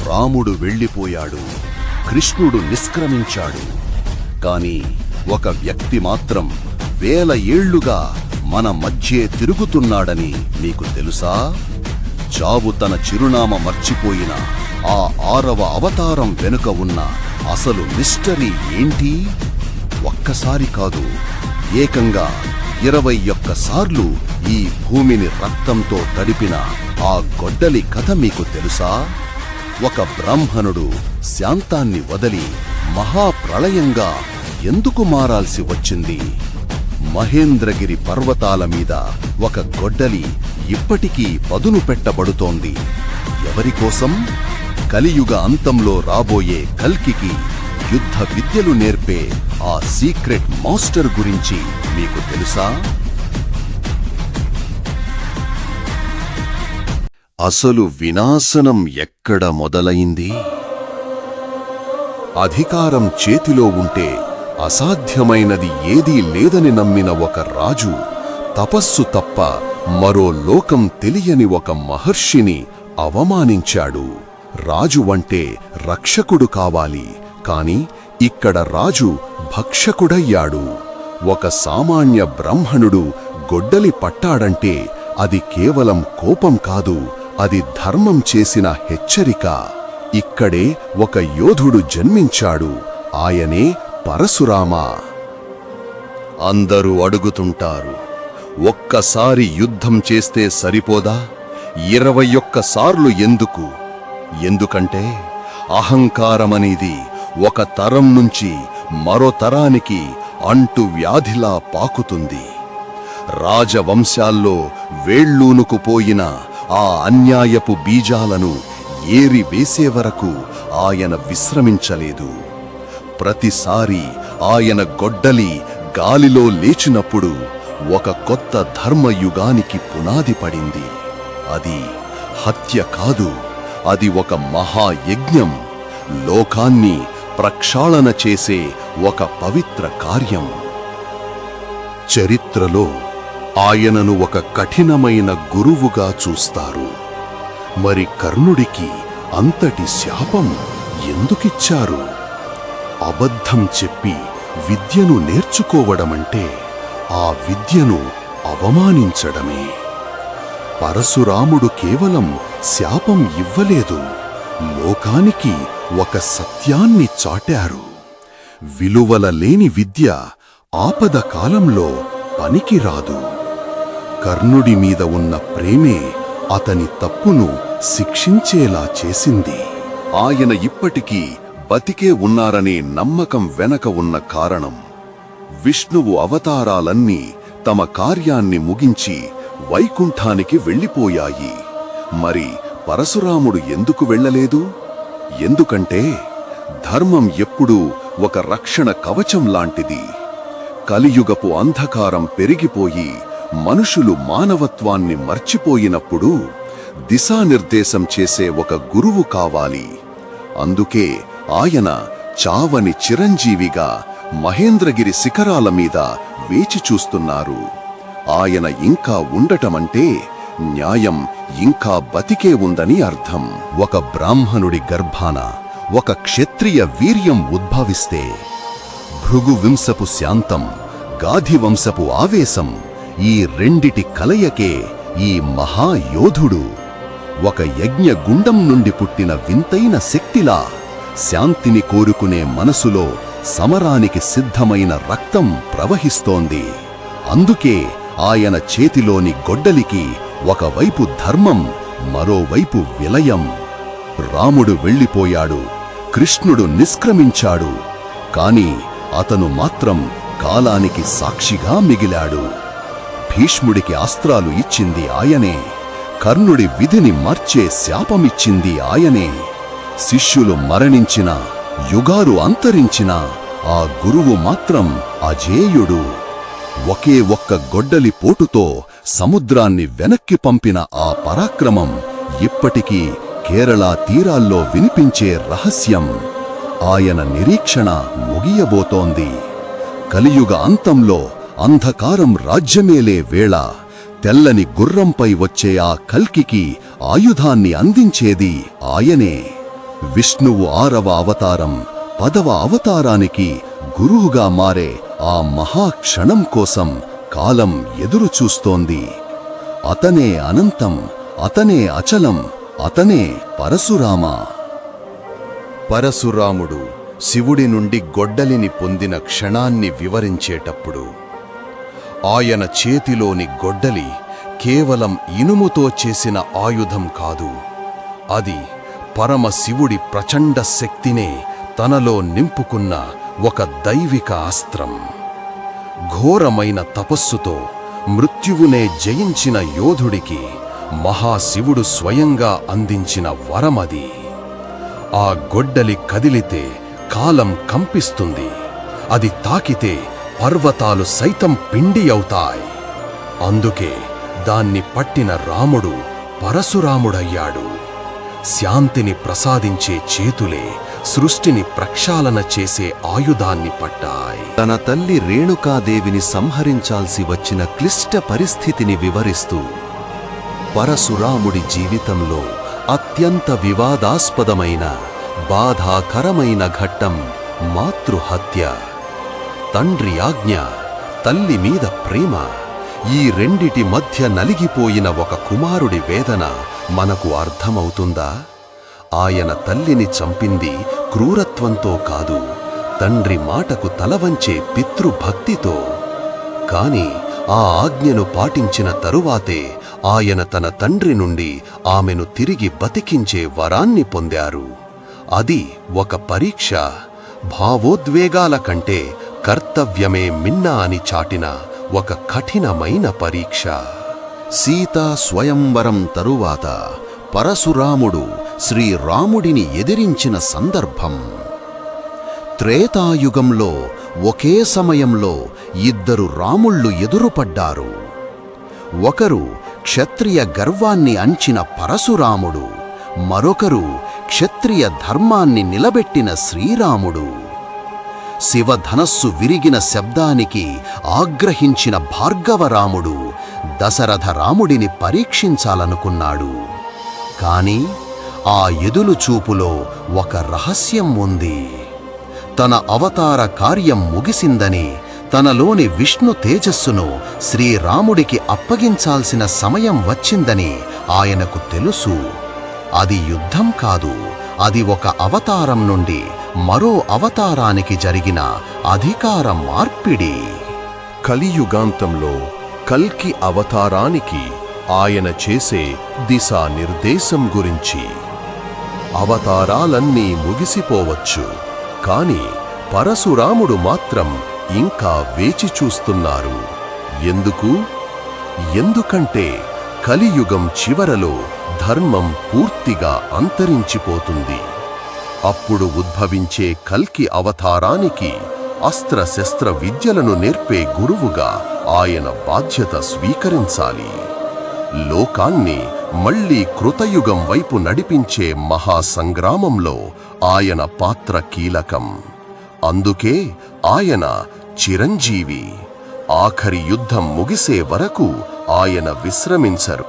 రాముడు వెళ్ళిపోయాడు, కృష్ణుడు నిష్క్రమించాడు. కాని ఒక వ్యక్తి మాత్రం 1000 ఏళ్లుగా మన మధ్యే తిరుగుతున్నాడని మీకు తెలుసా? చావు తన చిరునామ మర్చిపోయిన ఆ 6వ అవతారం వెనుక ఉన్న అసలు మిస్టరీ ఏంటి? ఒక్కసారి కాదు, ఏకంగా 21 సార్లు ఈ భూమిని రక్తంతో తడిపిన ఆ గొడ్డలి కథ మీకు తెలుసా? ఒక బ్రాహ్మణుడు శాంతాన్ని వదలి మహాప్రళయంగా ఎందుకు మారాల్సి వచ్చింది? మహేంద్రగిరి పర్వతాల మీద ఒక గొడ్డలి ఇప్పటికీ పదును పెట్టబడుతోంది. ఎవరికోసం? కలియుగ అంతంలో రాబోయే కల్కికి యుద్ధ విద్యలు నేర్పే ఆ సీక్రెట్ మాస్టర్ గురించి మీకు తెలుసా? అసలు వినాశనం ఎక్కడ మొదలైంది? అధికారం చేతిలో ఉంటే అసాధ్యమైనది ఏదీ లేదని నమ్మిన ఒక రాజు తపస్సు తప్ప మరో లోకం తెలియని ఒక మహర్షిని అవమానించాడు. రాజు అంటే రక్షకుడు కావాలి, కాని ఇక్కడ రాజు భక్షకుడయ్యాడు. ఒక సామాన్య బ్రాహ్మణుడు గొడ్డలి పట్టాడంటే అది కేవలం కోపం కాదు, అది ధర్మం చేసిన హెచ్చరిక. ఇక్కడే ఒక యోధుడు జన్మించాడు, ఆయనే పరశురామ. అందరూ అడుగుతుంటారు, ఒక్కసారి యుద్ధం చేస్తే సరిపోదా? 21 సార్లు ఎందుకు? ఎందుకంటే అహంకారమనేది ఒక తరం నుంచి మరో తరానికి అంటు వ్యాధిలా పాకుతుంది. రాజవంశాల్లో వేళ్ళూనుకుపోయిన ఆ అన్యాయపు బీజాలను ఏరి వేసే వరకు ఆయన విశ్రమించలేదు. ప్రతిసారి ఆయన గొడ్డలి గాలిలో లేచినప్పుడు ఒక కొత్త ధర్మయుగానికి పునాది పడింది. అది హత్య కాదు, అది ఒక మహాయజ్ఞం, లోకాన్ని ప్రక్షాళన చేసే ఒక పవిత్ర కార్యం. చరిత్రలో ఆయనను ఒక కఠినమైన గురువుగా చూస్తారు. మరి కర్ణుడికి అంతటి శాపం ఎందుకిచ్చారు? అబద్ధం చెప్పి విద్యను నేర్చుకోవడమంటే ఆ విద్యను అవమానించడమే. పరశురాముడు కేవలం శాపం ఇవ్వలేదు, లోకానికి ఒక సత్యాన్ని చాటారు. విలువల లేని విద్య ఆపద కాలంలో పనికిరాదు. కర్ణుడి మీద ఉన్న ప్రేమే అతని తప్పును శిక్షించేలా చేసింది. ఆయన ఇప్పటికీ బతికే ఉన్నారనే నమ్మకం వెనక ఉన్న కారణం, విష్ణువు అవతారాలన్నీ తమ కార్యాన్ని ముగించి వైకుంఠానికి వెళ్ళిపోయాయి. మరి పరశురాముడు ఎందుకు వెళ్ళలేదు? ఎందుకంటే ధర్మం ఎప్పుడూ ఒక రక్షణ కవచం లాంటిది. కలియుగపు అంధకారం పెరిగిపోయి మనుషులు మానవత్వాన్ని మర్చిపోయినప్పుడు దిశానిర్దేశం చేసే ఒక గురువు కావాలి. అందుకే ఆయన చావని చిరంజీవిగా మహేంద్రగిరి శిఖరాల మీద వేచి చూస్తున్నారు. ఆయన ఇంకా ఉండటమంటే న్యాయం ఇంకా బతికే ఉందని అర్థం. ఒక బ్రాహ్మణుడి గర్భాన ఒక క్షత్రియ వీర్యం ఉద్భవిస్తే భృగు వంశపు శాంతం, గాధి వంశపు ఆవేశం, ఈ రెండిటి కలయకే ఈ మహాయోధుడు. ఒక యజ్ఞ గుండం నుండి పుట్టిన వింతైన శక్తిలా శాంతిని కోరుకునే మనసులో సమరానికి సిద్ధమైన రక్తం ప్రవహిస్తోంది. అందుకే ఆయన చేతిలోని గొడ్డలికి ఒకవైపు ధర్మం, మరోవైపు విలయం. రాముడు వెళ్ళిపోయాడు, కృష్ణుడు నిష్క్రమించాడు, కాని అతను మాత్రం కాలానికి సాక్షిగా మిగిలాడు. భీష్ముడికి అస్త్రాలు ఇచ్చింది ఆయనే, కర్ణుడి విధిని మార్చే శాపమిచ్చింది ఆయనే. శిష్యులు మరణించినా, యుగాలు అంతరించినా ఆ గురువు మాత్రం అజేయుడు. ఒకే ఒక్క గొడ్డలి పోటుతో సముద్రాన్ని వెనక్కి పంపిన ఆ పరాక్రమం ఇప్పటికీ కేరళ తీరాల్లో వినిపించే రహస్యం. ఆయన నిరీక్షణ ముగియబోతోంది. కలియుగ అంతంలో అంధకారం రాజ్యమేలే వేళ తెల్లని గుర్రంపై వచ్చే ఆ కల్కికి ఆయుధాన్ని అందించేది ఆయనే. విష్ణువు 6వ అవతారం 10వ అవతారానికి గురువుగా మారే ఆ మహాక్షణం కోసం కాలం ఎదురు చూస్తోంది. అతనే అనంతం, అతనే అచలం, అతనే పరశురామ. పరశురాముడు శివుడి నుండి గొడ్డలిని పొందిన క్షణాన్ని వివరించేటప్పుడు, ఆయన చేతిలోని గొడ్డలి కేవలం ఇనుముతో చేసిన ఆయుధం కాదు, అది పరమశివుడి ప్రచండ శక్తినే తనలో నింపుకున్న ఒక దైవిక అస్త్రం. ఘోరమైన తపస్సుతో మృత్యువునే జయించిన యోధుడికి మహాశివుడు స్వయంగా అందించిన వరమది. ఆ గొడ్డలి కదిలితే కాలం కంపిస్తుంది, అది తాకితే పర్వతాలు సైతం పిండి అవుతాయి. అందుకే దాన్ని పట్టిన రాముడు పరశురాముడయ్యాడు. శాంతిని ప్రసాదించే చేతులే సృష్టిని ప్రక్షాళన చేసే ఆయుధాన్ని పట్టాయి. తన తల్లి రేణుకాదేవిని సంహరించాల్సి వచ్చిన క్లిష్ట పరిస్థితిని వివరిస్తూ, పరశురాముడి జీవితంలో అత్యంత వివాదాస్పదమైన, బాధాకరమైన ఘట్టం మాతృహత్య. తండ్రి ఆజ్ఞ, తల్లి మీద ప్రేమ, ఈ రెండిటి మధ్య నలిగిపోయిన ఒక కుమారుడి వేదన మనకు అర్థమవుతుందా? ఆయన తల్లిని చంపింది క్రూరత్వంతో కాదు, తండ్రి మాటకు తలవంచే పితృభక్తితో. కాని ఆ ఆజ్ఞను పాటించిన తరువాతే ఆయన తన తండ్రి నుండి ఆమెను తిరిగి బతికించే వరాన్ని పొందారు. అది ఒక పరీక్ష, భావోద్వేగాల కంటే కర్తవ్యమే మిన్నా అని చాటిన ఒక కఠినమైన పరీక్ష. సీతా స్వయంవరం తరువాత పరశురాముడు శ్రీరాముడిని ఎదిరించిన సందర్భం. త్రేతాయుగంలో ఒకే సమయంలో 2 రాముళ్ళు ఎదురుపడ్డారు. ఒకరు క్షత్రియ గర్వాన్ని అంచిన పరశురాముడు, మరొకరు క్షత్రియ ధర్మాన్ని నిలబెట్టిన శ్రీరాముడు. శివధనస్సు విరిగిన శబ్దానికి ఆగ్రహించిన భార్గవరాముడు దశరథ రాముడిని పరీక్షించాలనుకున్నాడు. కాని ఆ ఎదులు చూపులో ఒక రహస్యం ఉంది. తన అవతార కార్యం ముగిసిందని, తనలోని విష్ణు తేజస్సును శ్రీరాముడికి అప్పగించాల్సిన సమయం వచ్చిందని ఆయనకు తెలుసు. అది యుద్ధం కాదు, అది ఒక అవతారం నుండి మరో అవతారానికి జరిగిన అధికార మార్పిడి. కలియుగాంతంలో కల్కి అవతారానికి ఆయన చేసే దిశానిర్దేశం గురించి. అవతారాలన్నీ ముగిసిపోవచ్చు, కాని పరశురాముడు మాత్రం ఇంకా వేచి చూస్తున్నారు. ఎందుకు? ఎందుకంటే కలియుగం చివరలో ధర్మం పూర్తిగా అంతరించిపోతుంది. అప్పుడు ఉద్భవించే కల్కి అవతారానికి అస్త్రశస్త్ర విద్యలను నేర్పే గురువుగా ఆయన బాధ్యత స్వీకరించాలి. లోకాన్ని మళ్లీ కృతయుగం వైపు నడిపించే మహాసంగ్రామంలో ఆయన పాత్ర కీలకం. అందుకే ఆయన చిరంజీవి. ఆఖరి యుద్ధం ముగిసే వరకు ఆయన విశ్రమించరు.